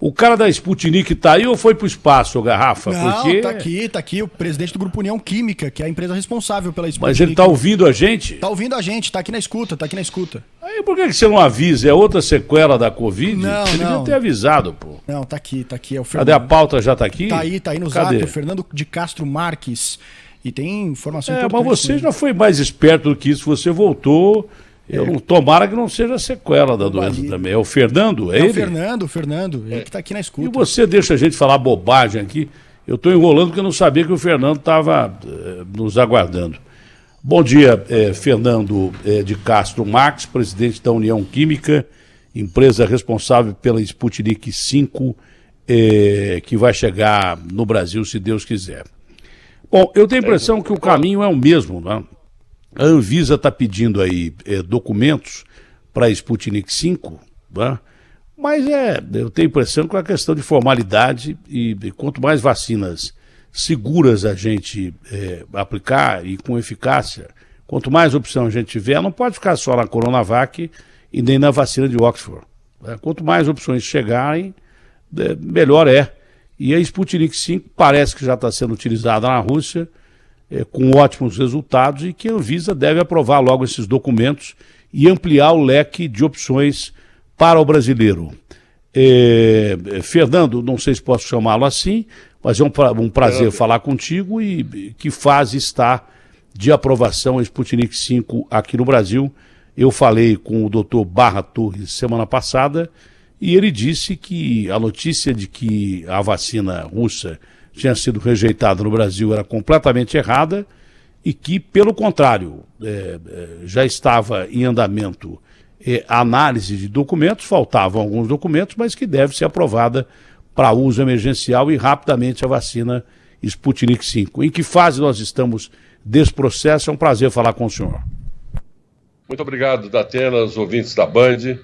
O cara da Sputnik tá aí ou foi pro espaço, Garrafa? Não, porque... tá aqui, o presidente do Grupo União Química, que é a empresa responsável pela Sputnik. Mas ele tá ouvindo a gente? Tá ouvindo a gente, tá aqui na escuta. Aí por que você não avisa? É outra sequela da Covid? Não, você devia não. ter avisado, pô. Não, tá aqui, é o Fernando. Cadê a pauta? Já tá aqui? Tá aí no Cadê? zap, o Fernando de Castro Marques. E tem informação Mas importante. você já foi mais esperto do que isso, você voltou. Tomara que não seja sequela da doença também. É o Fernando? É ele? O Fernando, ele que tá aqui na escuta. E você deixa a gente falar bobagem aqui. Eu estou enrolando porque eu não sabia que o Fernando estava nos aguardando. Bom dia, Fernando de Castro Marques, presidente da União Química, empresa responsável pela Sputnik 5, que vai chegar no Brasil, se Deus quiser. Bom, eu tenho a impressão que o caminho é o mesmo, né? A Anvisa está pedindo aí documentos para a Sputnik 5, né? Mas eu tenho a impressão que é uma questão de formalidade e quanto mais vacinas seguras a gente aplicar e com eficácia, quanto mais opção a gente tiver, não pode ficar só na Coronavac e nem na vacina de Oxford, né? Quanto mais opções chegarem, melhor é. E a Sputnik 5 parece que já está sendo utilizada na Rússia, com ótimos resultados, e que a Anvisa deve aprovar logo esses documentos e ampliar o leque de opções para o brasileiro. Fernando, não sei se posso chamá-lo assim, mas é um prazer falar contigo. E que fase está de aprovação a Sputnik 5 aqui no Brasil? Eu falei com o Dr. Barra Torres semana passada e ele disse que a notícia de que a vacina russa tinha sido rejeitada no Brasil era completamente errada e que, pelo contrário, já estava em andamento a análise de documentos, faltavam alguns documentos, mas que deve ser aprovada para uso emergencial e rapidamente a vacina Sputnik 5. Em que fase nós estamos desse processo? É um prazer falar com o senhor. Muito obrigado, Datena, os ouvintes da Band.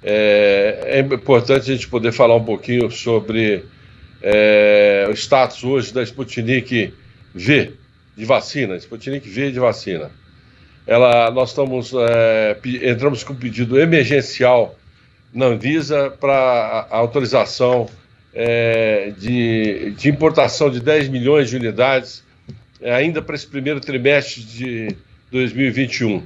É importante a gente poder falar um pouquinho sobre o status hoje da Sputnik V de vacina, Sputnik V de vacina. Nós entramos com pedido emergencial na Anvisa para a autorização de importação de 10 milhões de unidades ainda para esse primeiro trimestre de 2021.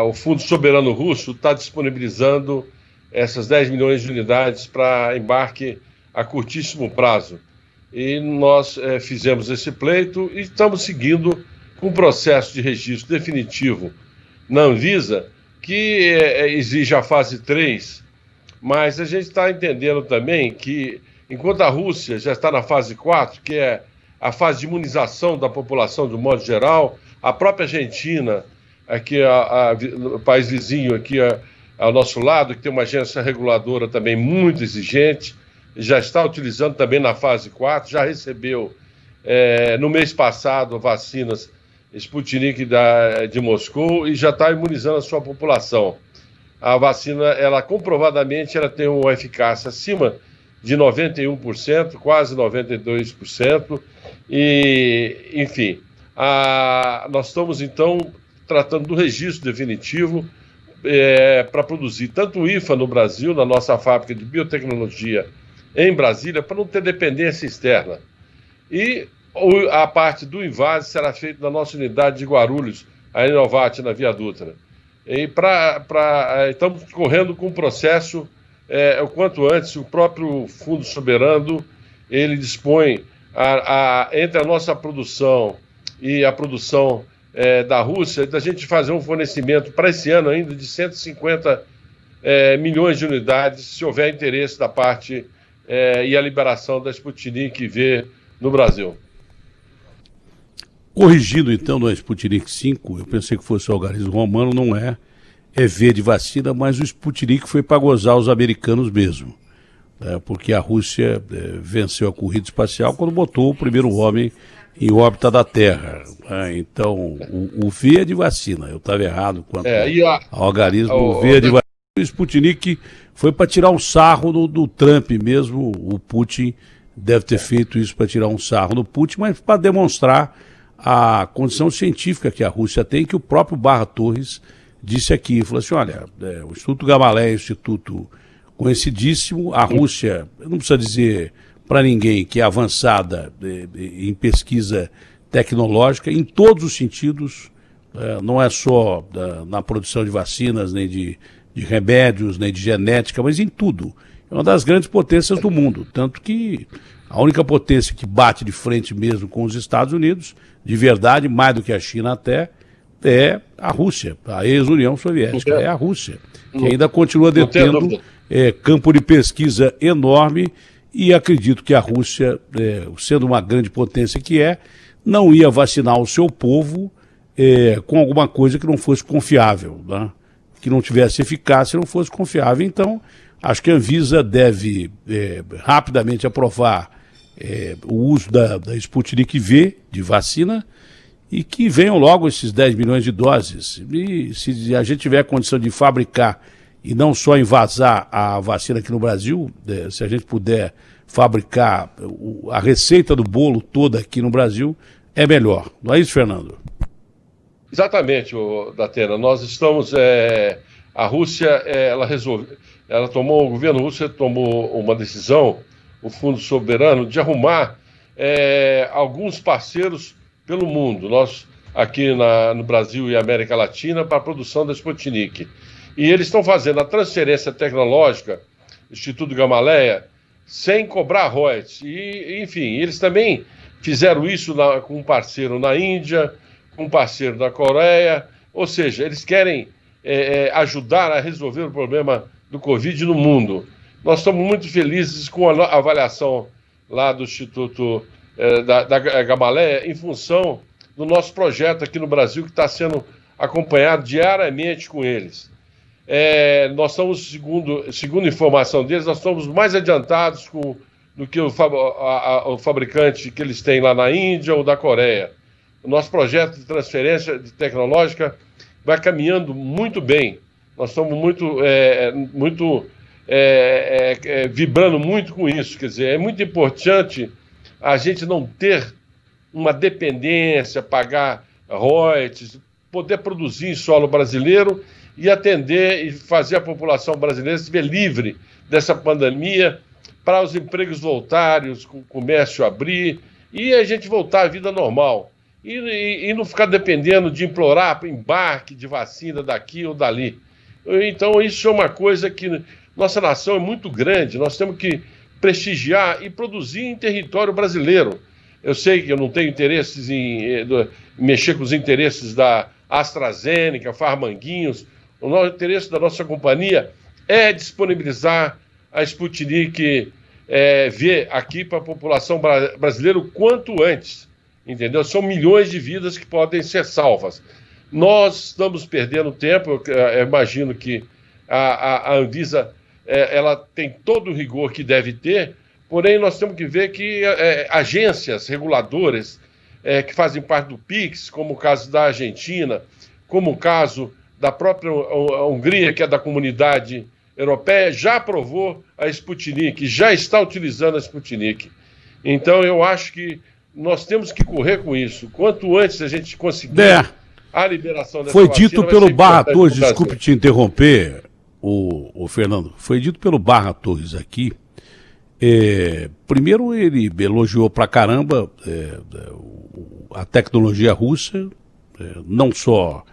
O Fundo Soberano Russo está disponibilizando essas 10 milhões de unidades para embarque a curtíssimo prazo. E nós fizemos esse pleito e estamos seguindo com um processo de registro definitivo na Anvisa, que exige a fase 3, mas a gente está entendendo também que, enquanto a Rússia já está na fase 4, que é a fase de imunização da população de um modo geral, a própria Argentina, aqui o país vizinho aqui ao nosso lado, que tem uma agência reguladora também muito exigente, já está utilizando também na fase 4, já recebeu no mês passado vacinas Sputnik de Moscou e já está imunizando a sua população. A vacina, comprovadamente, ela tem uma eficácia acima de 91%, quase 92%, e, enfim, nós estamos, então, tratando do registro definitivo para produzir tanto o IFA no Brasil, na nossa fábrica de biotecnologia em Brasília, para não ter dependência externa. E a parte do invase será feita na nossa unidade de Guarulhos, a Inovat, na Via Dutra. E estamos correndo com o processo o quanto antes. O próprio Fundo Soberano, ele dispõe, entre a nossa produção e a produção da Rússia, da gente fazer um fornecimento para esse ano ainda de 150 milhões de unidades, se houver interesse da parte e a liberação da Sputnik V no Brasil. Corrigindo então no Sputnik 5, eu pensei que fosse o algarismo romano, não é V de vacina, mas o Sputnik foi para gozar os americanos mesmo, porque a Rússia venceu a corrida espacial quando botou o primeiro homem em órbita da Terra. Então, o V é de vacina, eu estava errado quanto ao algarismo. O V é de vacina. O Sputnik foi para tirar um sarro do Trump mesmo, o Putin deve ter feito isso para tirar um sarro no Putin, mas para demonstrar a condição científica que a Rússia tem, que o próprio Barra Torres disse aqui, falou assim, olha, o Instituto Gamaleya é um instituto conhecidíssimo. A Rússia, não precisa dizer para ninguém que é avançada em pesquisa tecnológica, em todos os sentidos, não é só na produção de vacinas, nem de remédios, nem de genética, mas em tudo. É uma das grandes potências do mundo, tanto que a única potência que bate de frente mesmo com os Estados Unidos, de verdade, mais do que a China até, é a Rússia, a ex-União Soviética, é a Rússia, que ainda continua detendo campo de pesquisa enorme, e acredito que a Rússia, sendo uma grande potência que não ia vacinar o seu povo com alguma coisa que não fosse confiável, né? Que não tivesse eficácia e não fosse confiável. Então, acho que a Anvisa deve rapidamente aprovar o uso da Sputnik V de vacina e que venham logo esses 10 milhões de doses. E se a gente tiver condição de fabricar e não só envasar a vacina aqui no Brasil, se a gente puder fabricar a receita do bolo toda aqui no Brasil, é melhor. Não é isso, Fernando? Exatamente, Datena. Nós estamos... a Rússia, o governo russo tomou uma decisão, o Fundo Soberano, de arrumar alguns parceiros pelo mundo. Nós, aqui no Brasil e América Latina, para a produção da Sputnik. E eles estão fazendo a transferência tecnológica, Instituto Gamaleya, sem cobrar royalties. E, enfim, eles também fizeram isso com um parceiro na Índia, com um parceiro na Coreia, ou seja, eles querem ajudar a resolver o problema do Covid no mundo. Nós estamos muito felizes com a avaliação lá do Instituto da Gamaleya em função do nosso projeto aqui no Brasil, que está sendo acompanhado diariamente com eles. Nós estamos, segundo informação deles, nós estamos mais adiantados do que o fabricante que eles têm lá na Índia ou da Coreia. O nosso projeto de transferência tecnológica vai caminhando muito bem. Nós estamos vibrando muito com isso. Quer dizer, é muito importante a gente não ter uma dependência, pagar royalties, poder produzir em solo brasileiro e atender e fazer a população brasileira se ver livre dessa pandemia, para os empregos voltarem, o comércio abrir e a gente voltar à vida normal. E não ficar dependendo de implorar embarque de vacina daqui ou dali. Então, isso é uma coisa que nossa nação é muito grande, nós temos que prestigiar e produzir em território brasileiro. Eu sei que eu não tenho interesses em mexer com os interesses da AstraZeneca, Farmanguinhos. O interesse da nossa companhia é disponibilizar a Sputnik V aqui para a população brasileira o quanto antes. Entendeu? São milhões de vidas que podem ser salvas. Nós estamos perdendo tempo, eu imagino que a Anvisa ela tem todo o rigor que deve ter, porém nós temos que ver que agências reguladoras que fazem parte do PIX, como o caso da Argentina, como o caso da própria Hungria, que é da comunidade europeia, já aprovou a Sputnik, já está utilizando a Sputnik. Então eu acho que nós temos que correr com isso. Quanto antes a gente conseguir a liberação dessa vacina... Foi dito pelo Barra Torres, desculpe te interromper, o Fernando, foi dito pelo Barra Torres aqui, primeiro ele elogiou pra caramba a tecnologia russa, não só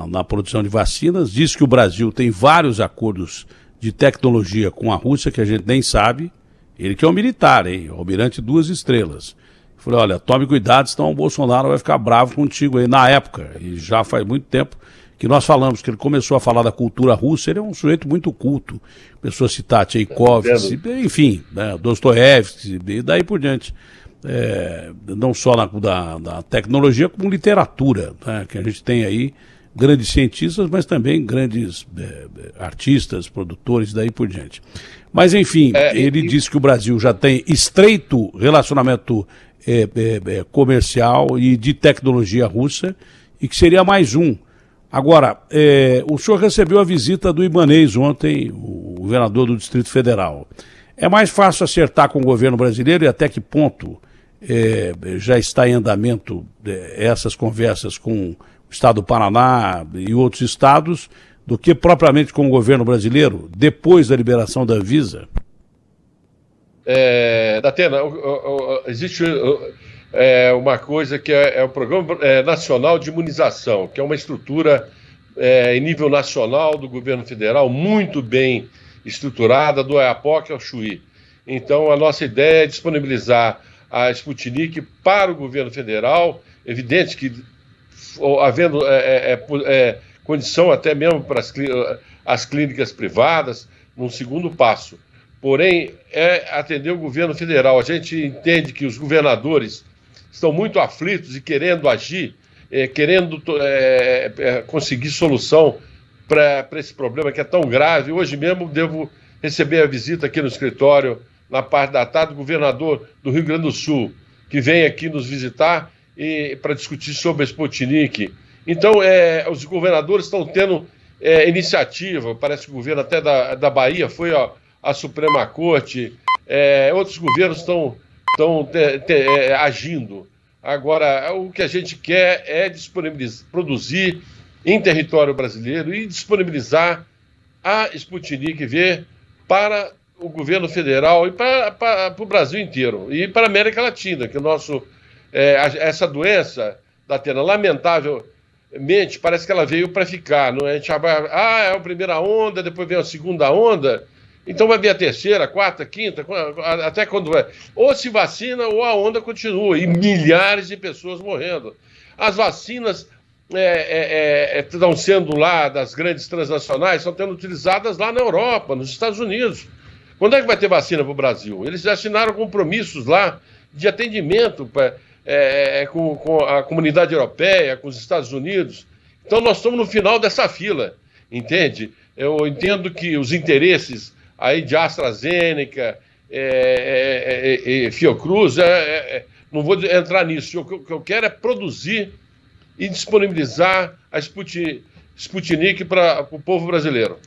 na produção de vacinas, disse que o Brasil tem vários acordos de tecnologia com a Rússia que a gente nem sabe, ele que é um militar, almirante 2 estrelas. Falei, olha, tome cuidado, senão o Bolsonaro vai ficar bravo contigo aí. Na época, e já faz muito tempo que nós falamos, que ele começou a falar da cultura russa, ele é um sujeito muito culto. Começou a citar Tchaikovsky, enfim, né, Dostoiévski e daí por diante. Não só da tecnologia, como literatura, né, que a gente tem aí grandes cientistas, mas também grandes artistas, produtores, daí por diante. Mas, enfim, ele disse que o Brasil já tem estreito relacionamento comercial e de tecnologia russa e que seria mais um. Agora, o senhor recebeu a visita do Ibanez ontem, o governador do Distrito Federal. É mais fácil acertar com o governo brasileiro e até que ponto já está em andamento essas conversas com o estado do Paraná e outros estados do que propriamente com o governo brasileiro, depois da liberação da Anvisa? Datena, existe uma coisa que é o Programa Nacional de Imunização, que é uma estrutura em nível nacional do governo federal, muito bem estruturada, do Oiapoque ao Chuí. Então, a nossa ideia é disponibilizar a Sputnik para o governo federal, evidente que, havendo condição até mesmo para as clínicas privadas, num segundo passo. Porém, é atender o governo federal. A gente entende que os governadores estão muito aflitos e querendo agir, querendo conseguir solução para esse problema que é tão grave. Hoje mesmo devo receber a visita aqui no escritório, na parte da tarde, do governador do Rio Grande do Sul, que vem aqui nos visitar para discutir sobre a Sputnik. Então, os governadores estão tendo iniciativa, parece que o governo até da Bahia foi à Suprema Corte, outros governos estão agindo. Agora, o que a gente quer é produzir em território brasileiro e disponibilizar a Sputnik V para o governo federal e para o Brasil inteiro e para a América Latina, que essa doença, Datena, lamentavelmente, parece que ela veio para ficar. Não é? A gente é a primeira onda, depois vem a segunda onda, então vai vir a terceira, a quarta, a quinta, até quando vai. Ou se vacina ou a onda continua, e milhares de pessoas morrendo. As vacinas estão sendo lá, das grandes transnacionais, estão sendo utilizadas lá na Europa, nos Estados Unidos. Quando é que vai ter vacina para o Brasil? Eles já assinaram compromissos lá de atendimento com a comunidade europeia, com os Estados Unidos. Então nós estamos no final dessa fila, entende? Eu entendo que os interesses aí de AstraZeneca, Fiocruz, não vou entrar nisso. O que eu quero é produzir e disponibilizar a Sputnik para o povo brasileiro.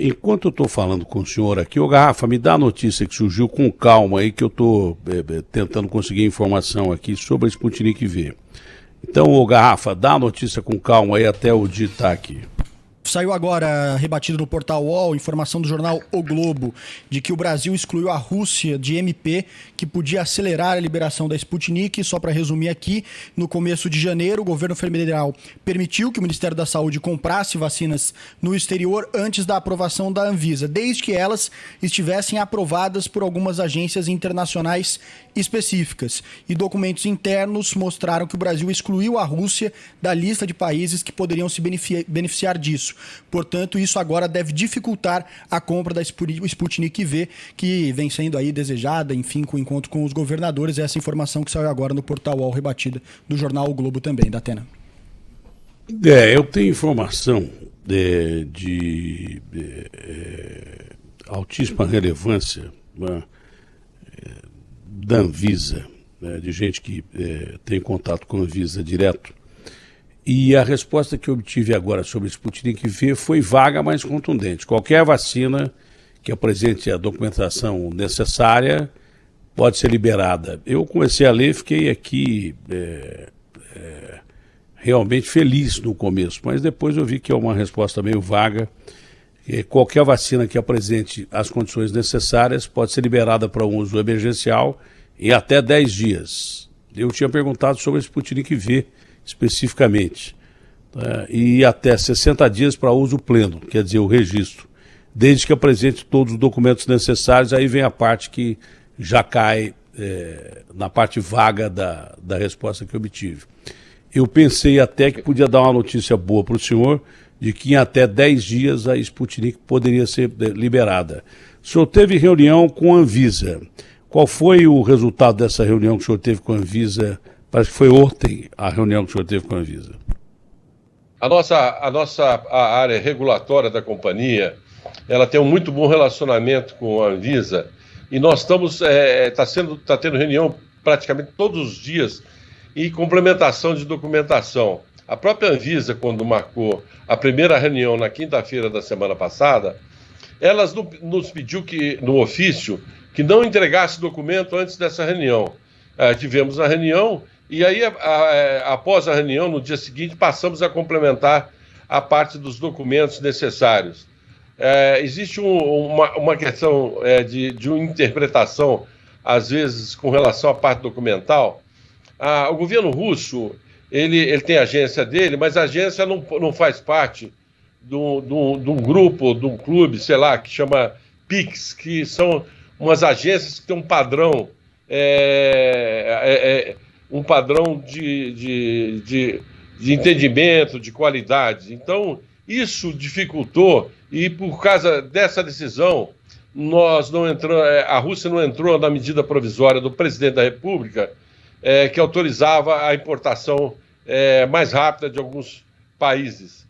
Enquanto eu estou falando com o senhor aqui, ô Garrafa, me dá a notícia que surgiu com calma aí, que eu estou tentando conseguir informação aqui sobre a Sputnik V. Então, ô Garrafa, dá a notícia com calma aí até o dia estar aqui. Saiu agora, rebatido no portal UOL, informação do jornal O Globo, de que o Brasil excluiu a Rússia de MP, que podia acelerar a liberação da Sputnik. Só para resumir aqui, no começo de janeiro, o governo federal permitiu que o Ministério da Saúde comprasse vacinas no exterior antes da aprovação da Anvisa, desde que elas estivessem aprovadas por algumas agências internacionais específicas. E documentos internos mostraram que o Brasil excluiu a Rússia da lista de países que poderiam se beneficiar disso. Portanto, isso agora deve dificultar a compra da Sputnik V, que vem sendo aí desejada, enfim, com o encontro com os governadores. Essa informação que saiu agora no portal UOL, rebatida do jornal O Globo também, Datena. Eu tenho informação de altíssima relevância da Anvisa, de gente que tem contato com a Anvisa direto. E a resposta que eu obtive agora sobre a Sputnik V foi vaga, mas contundente. Qualquer vacina que apresente a documentação necessária pode ser liberada. Eu comecei a ler e fiquei aqui realmente feliz no começo, mas depois eu vi que é uma resposta meio vaga. Qualquer vacina que apresente as condições necessárias pode ser liberada para um uso emergencial em até 10 dias. Eu tinha perguntado sobre a Sputnik V especificamente, e até 60 dias para uso pleno, quer dizer, o registro, desde que apresente todos os documentos necessários. Aí vem a parte que já cai na parte vaga da resposta que eu obtive. Eu pensei até que podia dar uma notícia boa para o senhor, de que em até 10 dias a Sputnik poderia ser liberada. O senhor teve reunião com a Anvisa. Qual foi o resultado dessa reunião que o senhor teve com a Anvisa? Parece que foi ontem a reunião que o senhor teve com a Anvisa. A nossa área regulatória da companhia, ela tem um muito bom relacionamento com a Anvisa, e nós estamos tá tendo reunião praticamente todos os dias e complementação de documentação. A própria Anvisa, quando marcou a primeira reunião na quinta-feira da semana passada, elas nos pediu que, no ofício, que não entregasse documento antes dessa reunião. Tivemos a reunião E aí, após a reunião, no dia seguinte, passamos a complementar a parte dos documentos necessários. Existe uma questão de uma interpretação, às vezes, com relação à parte documental. O governo russo, ele tem a agência dele, mas a agência não faz parte de um grupo, de um clube, sei lá, que chama PIX, que são umas agências que têm um padrão, um padrão de entendimento, de qualidade. Então, isso dificultou, e por causa dessa decisão, a Rússia não entrou na medida provisória do presidente da República, que autorizava a importação mais rápida de alguns países.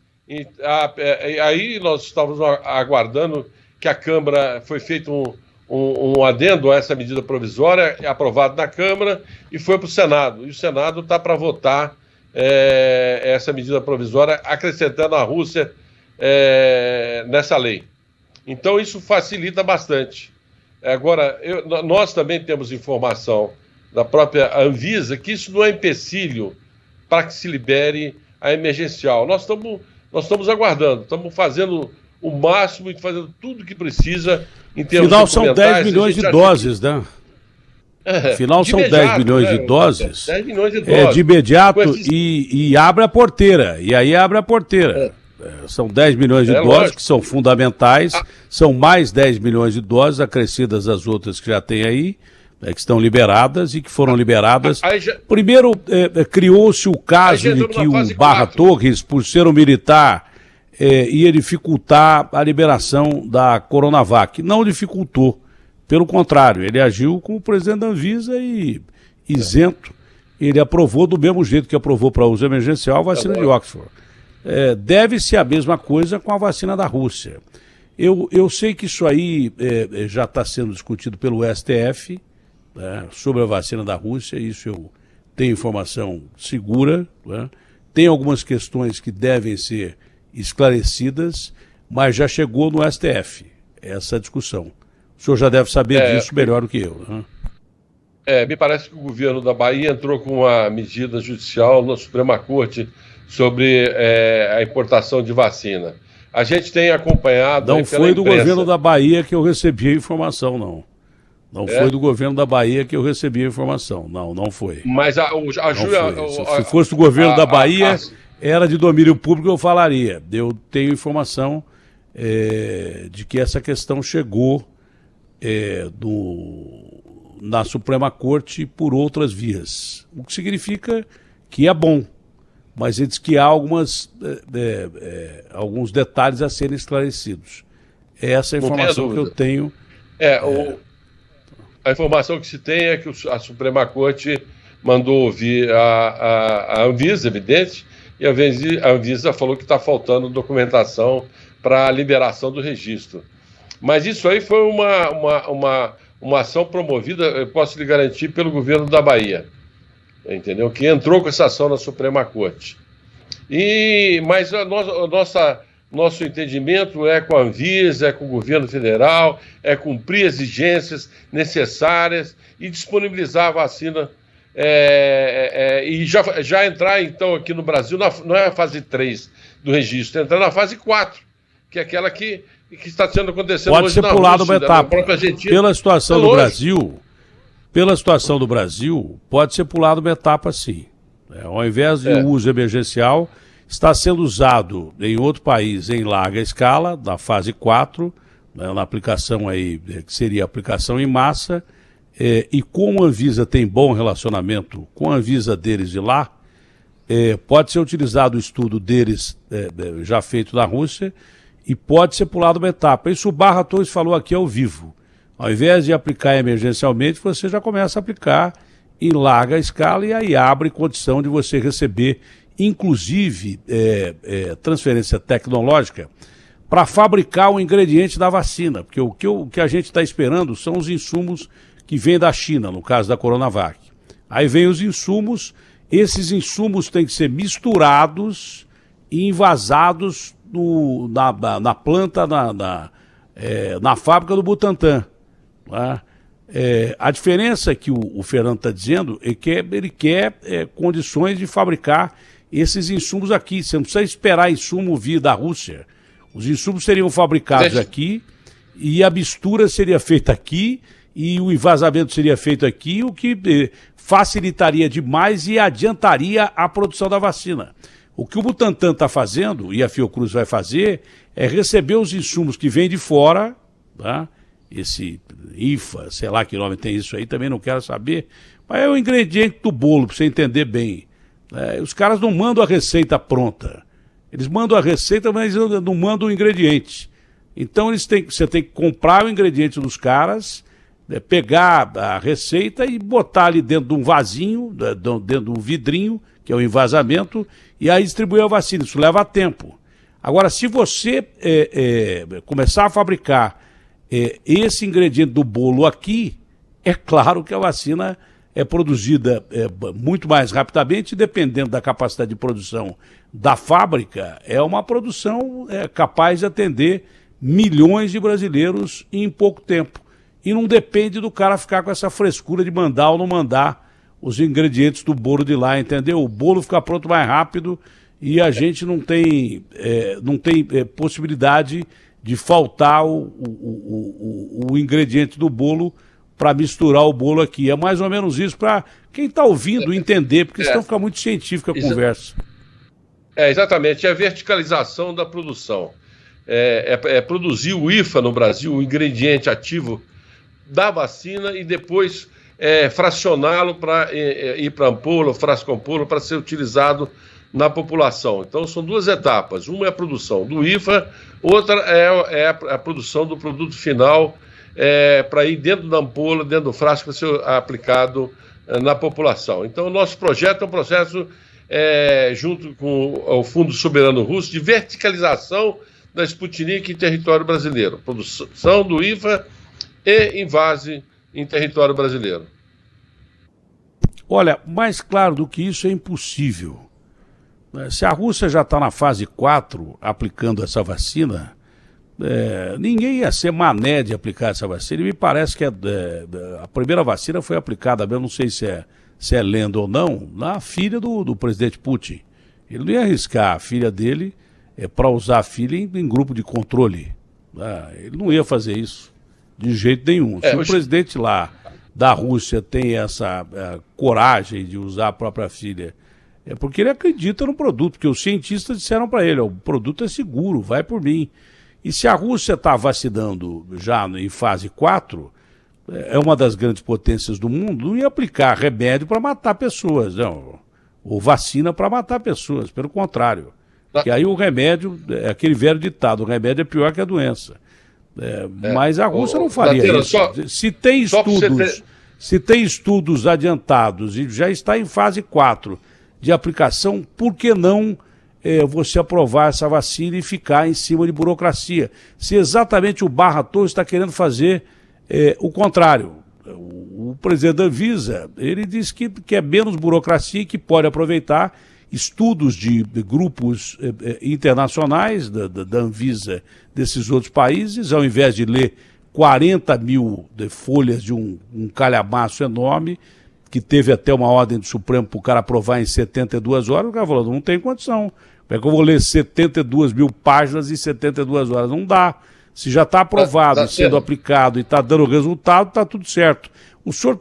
Aí nós estávamos aguardando que a Câmara foi feito um adendo a essa medida provisória, aprovado na Câmara, e foi para o Senado. E o Senado está para votar essa medida provisória, acrescentando a Rússia nessa lei. Então isso facilita bastante. Agora, nós também temos informação da própria Anvisa que isso não é empecilho para que se libere a emergencial. Nós estamos aguardando, estamos fazendo o máximo e fazendo tudo o que precisa em termos Afinal, são 10 milhões de doses, né? Afinal, são 10 milhões de doses. 10 milhões de doses. De imediato e abre a porteira. E aí abre a porteira. São 10 milhões de doses, lógico, que são fundamentais. São mais 10 milhões de doses, acrescidas às outras que já tem aí, que estão liberadas e que foram liberadas. Primeiro, criou-se o caso de que o Barra Torres, por ser um militar, ia dificultar a liberação da Coronavac. Não dificultou. Pelo contrário, ele agiu como presidente da Anvisa e isento. Ele aprovou do mesmo jeito que aprovou para uso emergencial a vacina de Oxford. Deve-se a mesma coisa com a vacina da Rússia. Eu sei que isso aí já está sendo discutido pelo STF, né, sobre a vacina da Rússia, isso eu tenho informação segura, né? Tem algumas questões que devem ser esclarecidas, mas já chegou no STF essa discussão. O senhor já deve saber disso melhor do que eu, né? Me parece que o governo da Bahia entrou com uma medida judicial na Suprema Corte sobre a importação de vacina. A gente tem acompanhado... Não foi do governo da Bahia que eu recebi a informação, não. Não foi do governo da Bahia que eu recebi a informação. Não foi. Mas se fosse do governo da Bahia, era de domínio público, eu falaria. Eu tenho informação de que essa questão chegou na Suprema Corte por outras vias. O que significa que é bom. Mas ele diz que há alguns detalhes a serem esclarecidos. É essa a informação que eu tenho. A informação que se tem é que a Suprema Corte mandou ouvir a Anvisa, evidente, e a Anvisa falou que está faltando documentação para a liberação do registro. Mas isso aí foi uma ação promovida, eu posso lhe garantir, pelo governo da Bahia. Entendeu? Que entrou com essa ação na Suprema Corte. Mas nosso entendimento é com a Anvisa, é com o governo federal, é cumprir exigências necessárias e disponibilizar a vacina e já entrar, então, aqui no Brasil, não é a fase 3 do registro, entrar na fase 4, que é aquela que está sendo acontecendo hoje. Pode ser pulado uma etapa. Pela situação do Brasil... Pela situação do Brasil, pode ser pulado uma etapa sim. Ao invés de uso emergencial, está sendo usado em outro país em larga escala, na fase 4, na aplicação aí, que seria a aplicação em massa, e como a Anvisa tem bom relacionamento com a Anvisa deles de lá, pode ser utilizado o estudo deles já feito na Rússia e pode ser pulado uma etapa. Isso o Barra Torres falou aqui ao vivo. Ao invés de aplicar emergencialmente, você já começa a aplicar em larga escala e aí abre condição de você receber, inclusive, transferência tecnológica para fabricar o ingrediente da vacina. Porque o que a gente está esperando são os insumos que vêm da China, no caso da Coronavac. Aí vem os insumos, esses insumos têm que ser misturados e envasados na planta, na fábrica do Butantan. A diferença que o Fernando está dizendo é que ele quer condições de fabricar esses insumos aqui. Você não precisa esperar insumo vir da Rússia. Os insumos seriam fabricados aqui e a mistura seria feita aqui e o envasamento seria feito aqui, o que facilitaria demais e adiantaria a produção da vacina. O que o Butantan está fazendo, e a Fiocruz vai fazer, é receber os insumos que vêm de fora, tá? Esse IFA, sei lá que nome tem isso aí, também não quero saber, mas é o ingrediente do bolo, para você entender bem. Os caras não mandam a receita pronta. Eles mandam a receita, mas não mandam o ingrediente. Então você tem que comprar o ingrediente dos caras, pegar a receita e botar ali dentro de um vasinho, dentro de um vidrinho, que é o envasamento, e aí distribuir a vacina. Isso leva tempo. Agora, se você começar a fabricar esse ingrediente do bolo aqui, é claro que a vacina é produzida muito mais rapidamente, dependendo da capacidade de produção da fábrica, é uma produção capaz de atender milhões de brasileiros em pouco tempo. E não depende do cara ficar com essa frescura de mandar ou não mandar os ingredientes do bolo de lá, entendeu? O bolo fica pronto mais rápido e a gente não tem possibilidade de faltar o ingrediente do bolo para misturar o bolo aqui. É mais ou menos isso para quem está ouvindo entender, porque senão fica muito científica a conversa. Exatamente, é a verticalização da produção. Produzir o IFA no Brasil, o ingrediente ativo da vacina, e depois fracioná-lo para ir para ampola, frasco-ampola, para ser utilizado na população. Então são duas etapas. Uma é a produção do IFA, outra é a produção do produto final para ir dentro da ampola, dentro do frasco, para ser aplicado na população. Então o nosso projeto é um processo, junto com o Fundo Soberano Russo, de verticalização da Sputnik em território brasileiro. Produção do IFA e invase em território brasileiro. Olha, mais claro do que isso é impossível. Se a Rússia já está na fase 4 aplicando essa vacina, ninguém ia ser mané de aplicar essa vacina. E me parece que a primeira vacina foi aplicada, eu não sei se é lenda ou não, na filha do presidente Putin. Ele não ia arriscar a filha dele para usar a filha em grupo de controle. Ele não ia fazer isso de jeito nenhum. Se o presidente lá da Rússia tem essa coragem de usar a própria filha, é porque ele acredita no produto, porque os cientistas disseram para ele, o produto é seguro, vai por mim. E se a Rússia está vacinando já em fase 4, é uma das grandes potências do mundo, não ia aplicar remédio para matar pessoas, não, ou vacina para matar pessoas, pelo contrário. Porque aí o remédio, é aquele velho ditado, o remédio é pior que a doença. Mas a Rússia não faria isso. Se tem estudos adiantados e já está em fase 4 de aplicação, por que não você aprovar essa vacina e ficar em cima de burocracia? Se exatamente o Barra Torres está querendo fazer o contrário. O presidente da Anvisa, ele disse que é menos burocracia e que pode aproveitar estudos de grupos internacionais da Anvisa desses outros países, ao invés de ler 40 mil folhas de um calhamaço enorme, que teve até uma ordem do Supremo para o cara aprovar em 72 horas, o cara falou, não tem condição. Como é que eu vou ler 72 mil páginas em 72 horas? Não dá. Se já está aprovado e sendo aplicado e está dando resultado, está tudo certo. O senhor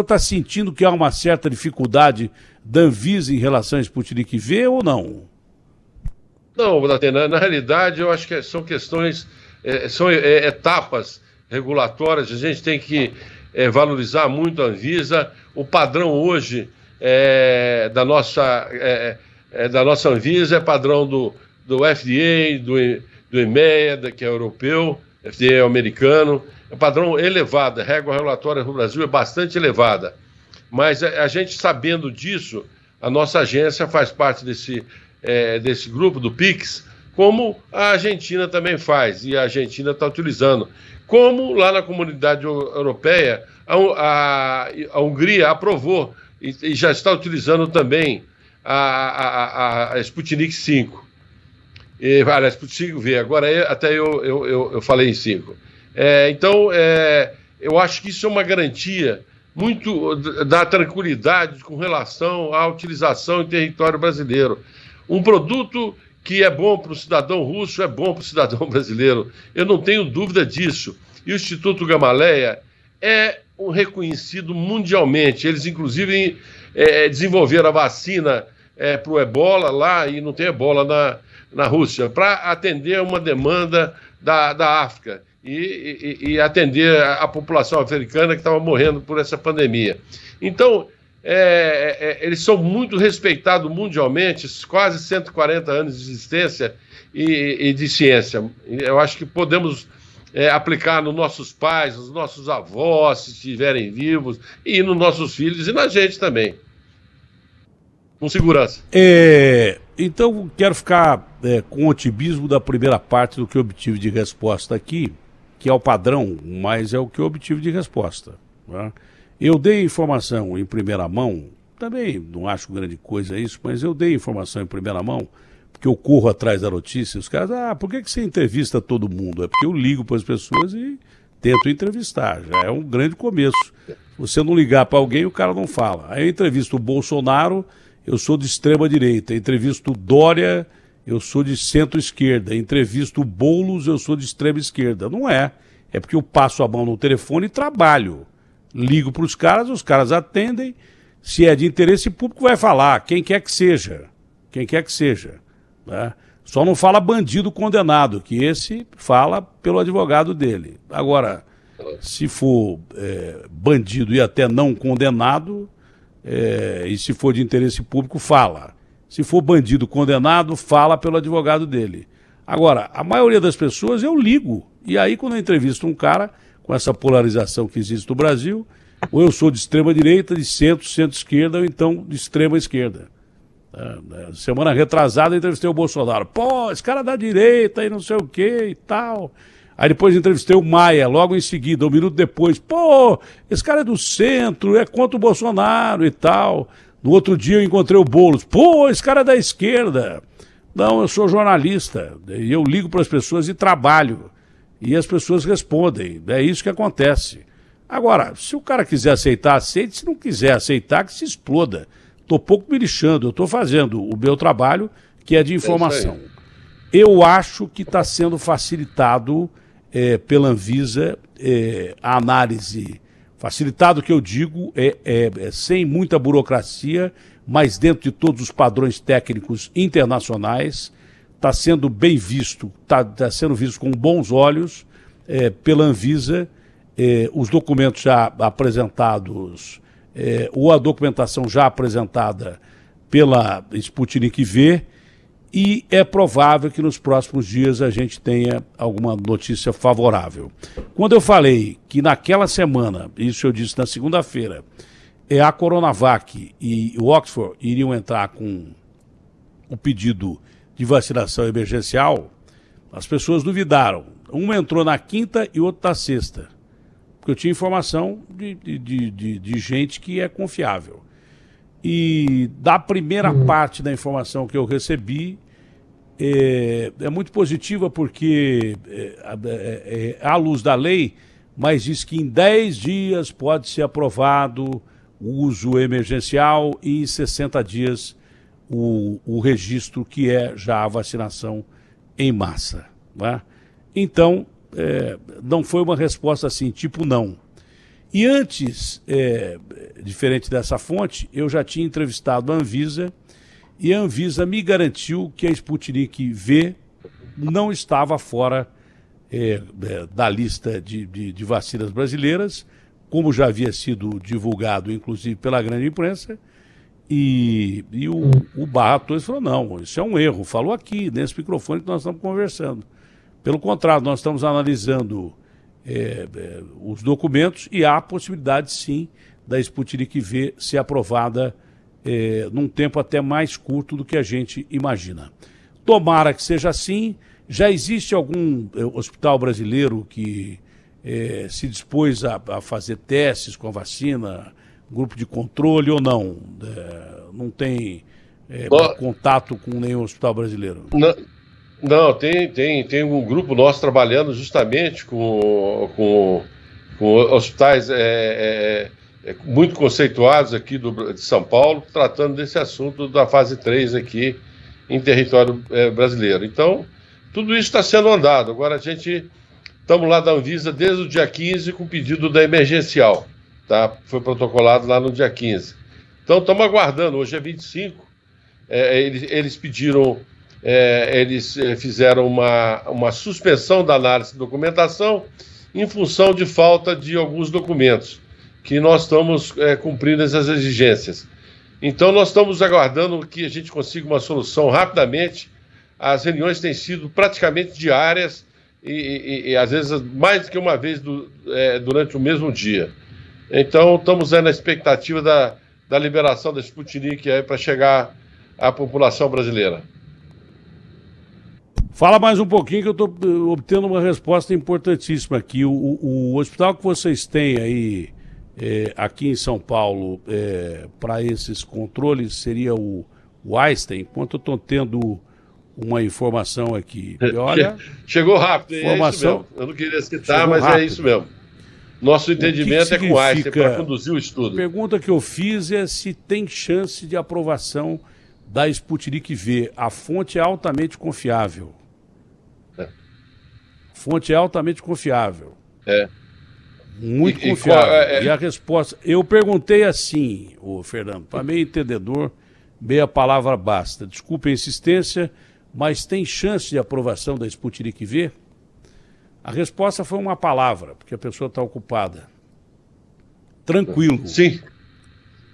tá sentindo que há uma certa dificuldade da Anvisa em relação a Sputnik V ou não? Não, Datena, na realidade eu acho que são questões, são etapas regulatórias, a gente tem que valorizar muito a Anvisa. O padrão hoje da nossa Anvisa é padrão do FDA, do EMEA, que é europeu, FDA é americano, é padrão elevado, a régua regulatória no Brasil é bastante elevada. Mas a gente, sabendo disso, a nossa agência faz parte desse grupo do PIX, como a Argentina também faz, e a Argentina está utilizando. Como lá na comunidade europeia, a Hungria aprovou e já está utilizando também a Sputnik 5. A Sputnik V, agora até eu falei em 5. Então, eu acho que isso é uma garantia muito da tranquilidade com relação à utilização em território brasileiro. Um produto que é bom para o cidadão russo é bom para o cidadão brasileiro. Eu não tenho dúvida disso. E o Instituto Gamaleya é um reconhecido mundialmente. Eles, inclusive, desenvolveram a vacina para o ebola lá, e não tem ebola na Rússia, para atender uma demanda da África e atender a população africana que estava morrendo por essa pandemia. Então, eles são muito respeitados mundialmente, quase 140 anos de existência e de ciência. Eu acho que podemos aplicar nos nossos pais, nos nossos avós, se estiverem vivos, e nos nossos filhos e na gente também. Com segurança. Então, quero ficar com o otimismo da primeira parte do que eu obtive de resposta aqui, que é o padrão, mas é o que eu obtive de resposta. Tá? Eu dei informação em primeira mão, também não acho grande coisa isso, mas eu dei informação em primeira mão, porque eu corro atrás da notícia, os caras, por que você entrevista todo mundo? É porque eu ligo para as pessoas e tento entrevistar, já é um grande começo. Se você não ligar para alguém, o cara não fala. Aí eu entrevisto o Bolsonaro, eu sou de extrema direita, entrevisto o Dória, eu sou de centro-esquerda, entrevisto o Boulos, eu sou de extrema esquerda. Não é porque eu passo a mão no telefone e trabalho. Ligo para os caras atendem, se é de interesse público vai falar, quem quer que seja. Né? Só não fala bandido condenado, que esse fala pelo advogado dele. Agora, se for bandido e até não condenado, e se for de interesse público, fala. Se for bandido condenado, fala pelo advogado dele. Agora, a maioria das pessoas eu ligo. E aí, quando eu entrevisto um cara com essa polarização que existe no Brasil, ou eu sou de extrema direita, de centro, centro-esquerda, ou então de extrema esquerda. Semana retrasada eu entrevistei o Bolsonaro. Pô, esse cara da direita e não sei o que e tal. Aí depois entrevistei o Maia, logo em seguida, um minuto depois. Pô, esse cara é do centro, é contra o Bolsonaro e tal. No outro dia eu encontrei o Boulos. Pô, esse cara é da esquerda. Não, eu sou jornalista. E eu ligo para as pessoas e trabalho. E as pessoas respondem. É isso que acontece. Agora, se o cara quiser aceitar, aceite. Se não quiser aceitar, que se exploda. Estou pouco me lixando. Eu estou fazendo o meu trabalho, que é de informação. Eu acho que está sendo facilitado pela Anvisa a análise. Facilitado, que eu digo, sem muita burocracia, mas dentro de todos os padrões técnicos internacionais. Está sendo bem visto, está sendo visto com bons olhos pela Anvisa, os documentos já apresentados, ou a documentação já apresentada pela Sputnik V, e é provável que nos próximos dias a gente tenha alguma notícia favorável. Quando eu falei que naquela semana, isso eu disse na segunda-feira, a Coronavac e o Oxford iriam entrar com o pedido de vacinação emergencial, as pessoas duvidaram. Um entrou na quinta e outro na sexta. Porque eu tinha informação de gente que é confiável. E da primeira parte da informação que eu recebi, é muito positiva porque é à luz da lei, mas diz que em 10 dias pode ser aprovado o uso emergencial e em 60 dias o registro, que é já a vacinação em massa. Né? Então, não foi uma resposta assim, tipo não. E antes, diferente dessa fonte, eu já tinha entrevistado a Anvisa, e a Anvisa me garantiu que a Sputnik V não estava fora da lista de vacinas brasileiras, como já havia sido divulgado, inclusive, pela grande imprensa. E o Barra Torres falou, não, isso é um erro, falou aqui, nesse microfone que nós estamos conversando. Pelo contrário, nós estamos analisando os documentos e há a possibilidade, sim, da Sputnik V ser aprovada num tempo até mais curto do que a gente imagina. Tomara que seja assim. Já existe algum hospital brasileiro que se dispôs a fazer testes com a vacina, grupo de controle ou não? Não tem contato com nenhum hospital brasileiro? Não, tem um grupo nosso trabalhando justamente com com hospitais muito conceituados aqui de São Paulo, tratando desse assunto da fase 3 aqui em território brasileiro. Então, tudo isso está sendo andado. Agora estamos lá da Anvisa desde o dia 15 com o pedido da emergencial, tá? Foi protocolado lá no dia 15. Então, estamos aguardando. Hoje é 25. Eles pediram, eles fizeram uma suspensão da análise de documentação em função de falta de alguns documentos, que nós estamos cumprindo essas exigências. Então, nós estamos aguardando que a gente consiga uma solução rapidamente. As reuniões têm sido praticamente diárias e às vezes, mais do que uma vez durante o mesmo dia. Então, estamos na expectativa da liberação da Sputnik para chegar à população brasileira. Fala mais um pouquinho que eu estou obtendo uma resposta importantíssima aqui. O hospital que vocês têm aí, aqui em São Paulo, para esses controles, seria o Einstein, enquanto eu estou tendo uma informação aqui. E olha, chegou rápido, informação, é isso mesmo. Eu não queria citar, mas rápido. É isso mesmo. Nosso entendimento é com o Einstein para conduzir o estudo. A pergunta que eu fiz é se tem chance de aprovação da Sputnik V. A fonte é altamente confiável. Fonte é altamente confiável. Muito confiável. E a resposta... Eu perguntei assim, Fernando, para meio entendedor, meia palavra basta. Desculpe a insistência, mas tem chance de aprovação da Sputnik V? A resposta foi uma palavra, porque a pessoa está ocupada. Tranquilo. Sim,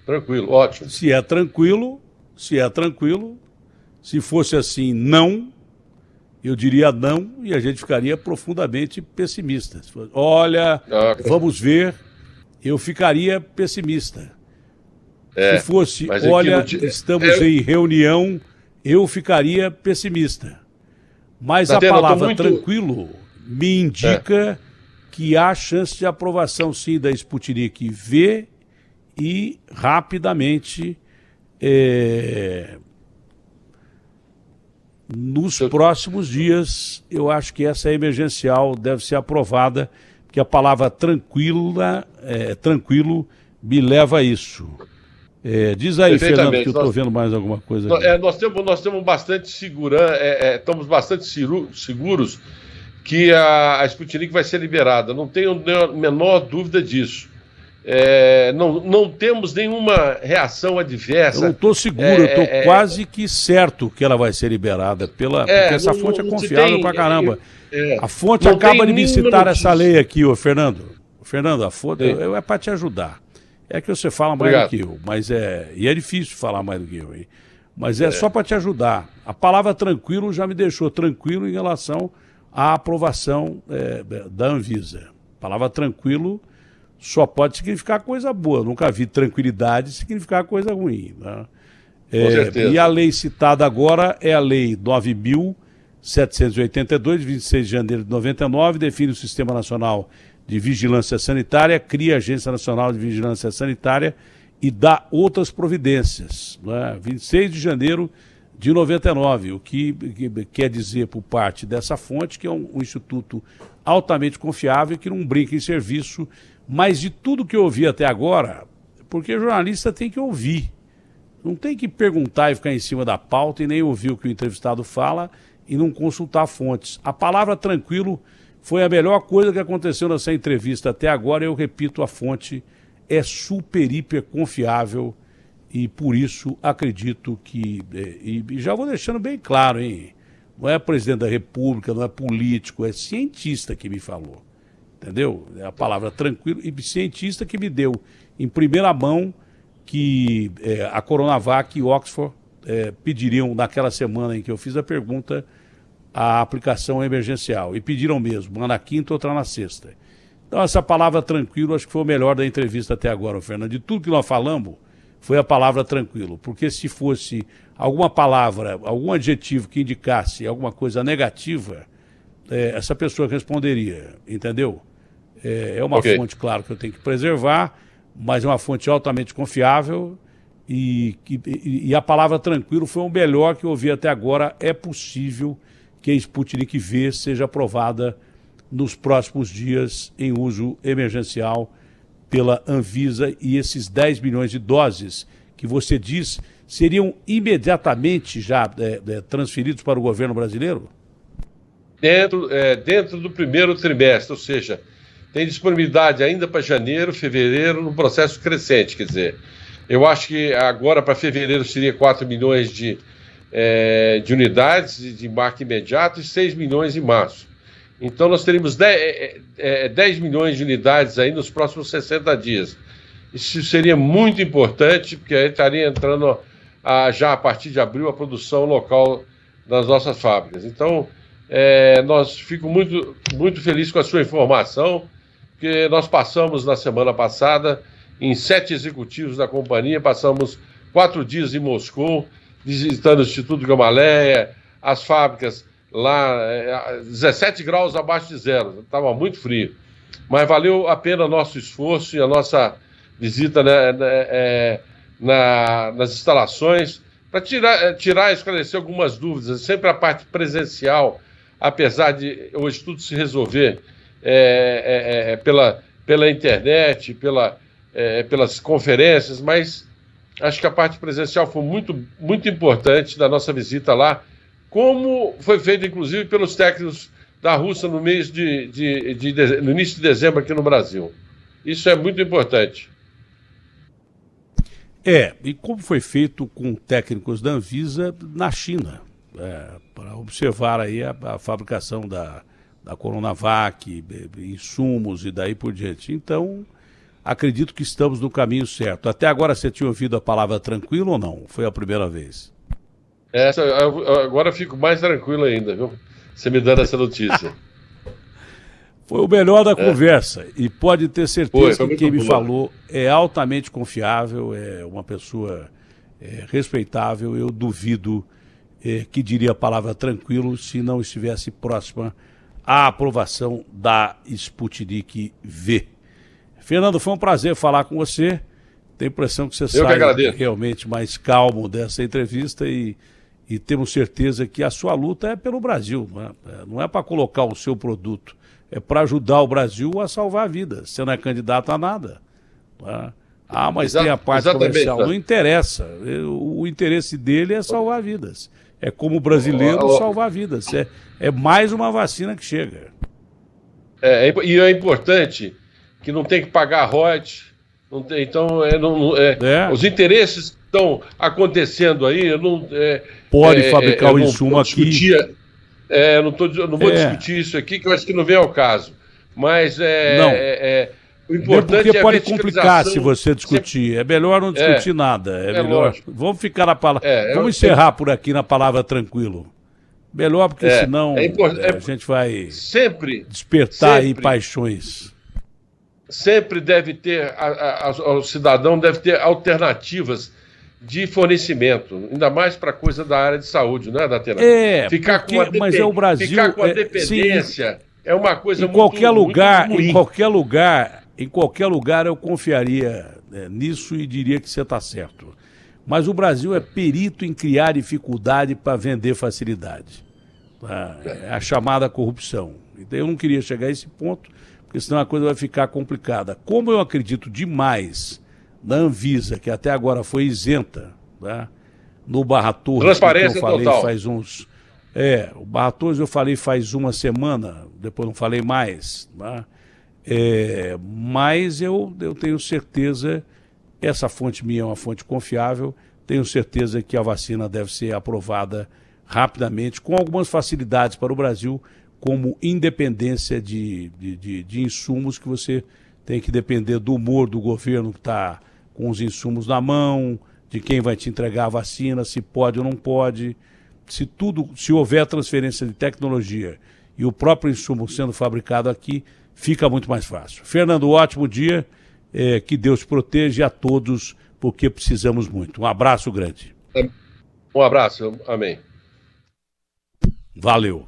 tranquilo, ótimo. Se é tranquilo, se fosse assim, não, eu diria não, e a gente ficaria profundamente pessimista. Olha, vamos ver, eu ficaria pessimista. Se fosse, olha, estamos em reunião, eu ficaria pessimista. Mas a palavra tranquilo me indica que há chance de aprovação, sim, da Sputnik V e rapidamente nos próximos dias. Eu acho que essa emergencial deve ser aprovada, porque a palavra tranquilo me leva a isso. Diz aí, Fernando, que eu estou vendo mais alguma coisa aqui. Nós temos bastante segurança, estamos bastante seguros que a Sputnik vai ser liberada. Não tenho a menor dúvida disso. Não temos nenhuma reação adversa. Eu não estou seguro, eu estou quase que certo que ela vai ser liberada, porque essa fonte é confiável pra caramba. A fonte acaba de me citar essa lei aqui, Fernando. Fernando, a fonte é para te ajudar. É que você fala mais do que eu, e é difícil falar mais do que eu, hein? Mas só para te ajudar. A palavra tranquilo já me deixou tranquilo em relação à aprovação da Anvisa. A palavra tranquilo só pode significar coisa boa. Eu nunca vi tranquilidade significar coisa ruim. Né? Com certeza. E a lei citada agora é a Lei 9.782, de 26 de janeiro de 99, define o Sistema Nacional de Vigilância Sanitária, cria a Agência Nacional de Vigilância Sanitária e dá outras providências. Né? 26 de janeiro de 99, o que quer dizer por parte dessa fonte que é um instituto altamente confiável, que não brinca em serviço, mas de tudo que eu ouvi até agora, porque jornalista tem que ouvir, não tem que perguntar e ficar em cima da pauta e nem ouvir o que o entrevistado fala e não consultar fontes. A palavra tranquilo foi a melhor coisa que aconteceu nessa entrevista até agora. Eu repito, a fonte é super, hiper confiável e por isso acredito que... E já vou deixando bem claro, hein? Não é presidente da República, não é político, é cientista que me falou. Entendeu? É a palavra tranquilo e cientista que me deu em primeira mão que a Coronavac e Oxford pediriam, naquela semana em que eu fiz a pergunta, a aplicação emergencial. E pediram mesmo, uma na quinta, outra na sexta. Então essa palavra tranquilo acho que foi o melhor da entrevista até agora, Fernando. De tudo que nós falamos, foi a palavra tranquilo. Porque se fosse alguma palavra, algum adjetivo que indicasse alguma coisa negativa, essa pessoa responderia, entendeu? É uma fonte, claro, que eu tenho que preservar, mas é uma fonte altamente confiável e a palavra tranquilo foi o melhor que eu ouvi até agora. É possível que a Sputnik V seja aprovada nos próximos dias em uso emergencial pela Anvisa, e esses 10 milhões de doses que você diz seriam imediatamente já transferidos para o governo brasileiro? Dentro do primeiro trimestre, ou seja, tem disponibilidade ainda para janeiro, fevereiro, num processo crescente, quer dizer, eu acho que agora para fevereiro seria 4 milhões de unidades de embarque imediato e 6 milhões em março. Então nós teríamos 10 milhões de unidades aí nos próximos 60 dias. Isso seria muito importante, porque aí estaria entrando já a partir de abril a produção local das nossas fábricas. Então, nós fico muito, muito feliz com a sua informação, porque nós passamos na semana passada em 7 executivos da companhia, passamos 4 dias em Moscou, visitando o Instituto Gamaleia, as fábricas lá, 17 graus abaixo de zero, estava muito frio. Mas valeu a pena nosso esforço e a nossa visita, né, nas instalações, para tirar e esclarecer algumas dúvidas. Sempre a parte presencial, apesar de hoje tudo se resolver pela internet, pelas conferências, mas acho que a parte presencial foi muito, muito importante da nossa visita lá, como foi feito, inclusive, pelos técnicos da Rússia no início de dezembro aqui no Brasil. Isso é muito importante. E como foi feito com técnicos da Anvisa na China, para observar aí a fabricação da Coronavac, insumos e daí por diante. Então, acredito que estamos no caminho certo. Até agora você tinha ouvido a palavra tranquilo ou não? Foi a primeira vez? Agora eu fico mais tranquilo ainda, viu? Você me dando essa notícia. Foi o melhor da conversa, e pode ter certeza que quem me falou é altamente confiável, é uma pessoa respeitável. Eu duvido que diria a palavra tranquilo se não estivesse próxima à aprovação da Sputnik V. Fernando, foi um prazer falar com você. Tenho a impressão que você sai realmente mais calmo dessa entrevista e temos certeza que a sua luta é pelo Brasil, não é para colocar o seu produto, é para ajudar o Brasil a salvar vidas. Você não é candidato a nada. Mas tem a parte comercial. Não interessa. O interesse dele é salvar vidas. É como brasileiro salvar vidas. É mais uma vacina que chega. E é importante que não tem que pagar royalties. Então, os interesses que estão acontecendo aí, pode fabricar o insumo aqui. Eu não vou discutir isso aqui, que eu acho que não vem ao caso. Mas o importante porque pode complicar se você discutir. É melhor não discutir nada. Melhor. Lógico. Vamos ficar na palavra. Vamos encerrar por aqui na palavra tranquilo. Melhor, porque senão a gente vai despertar aí paixões. Sempre deve ter, o cidadão deve ter alternativas de fornecimento, ainda mais para coisa da área de saúde, não é, Datena? Mas é o Brasil. Ficar com a dependência é uma coisa muito ruim. Em qualquer lugar eu confiaria nisso e diria que você está certo. Mas o Brasil é perito em criar dificuldade para vender facilidade. É a chamada corrupção. Então eu não queria chegar a esse ponto, porque senão a coisa vai ficar complicada. Como eu acredito demais na Anvisa, que até agora foi isenta, no Barra Torres, transparência eu falei total. Faz uns... o Barra Torres eu falei faz uma semana, depois não falei mais. Mas eu tenho certeza, essa fonte minha é uma fonte confiável, tenho certeza que a vacina deve ser aprovada rapidamente, com algumas facilidades para o Brasil, como independência de insumos, que você tem que depender do humor do governo que está com os insumos na mão, de quem vai te entregar a vacina, se pode ou não pode. Se houver transferência de tecnologia e o próprio insumo sendo fabricado aqui, fica muito mais fácil. Fernando, ótimo dia, que Deus te proteja a todos, porque precisamos muito. Um abraço grande. Um abraço, amém. Valeu.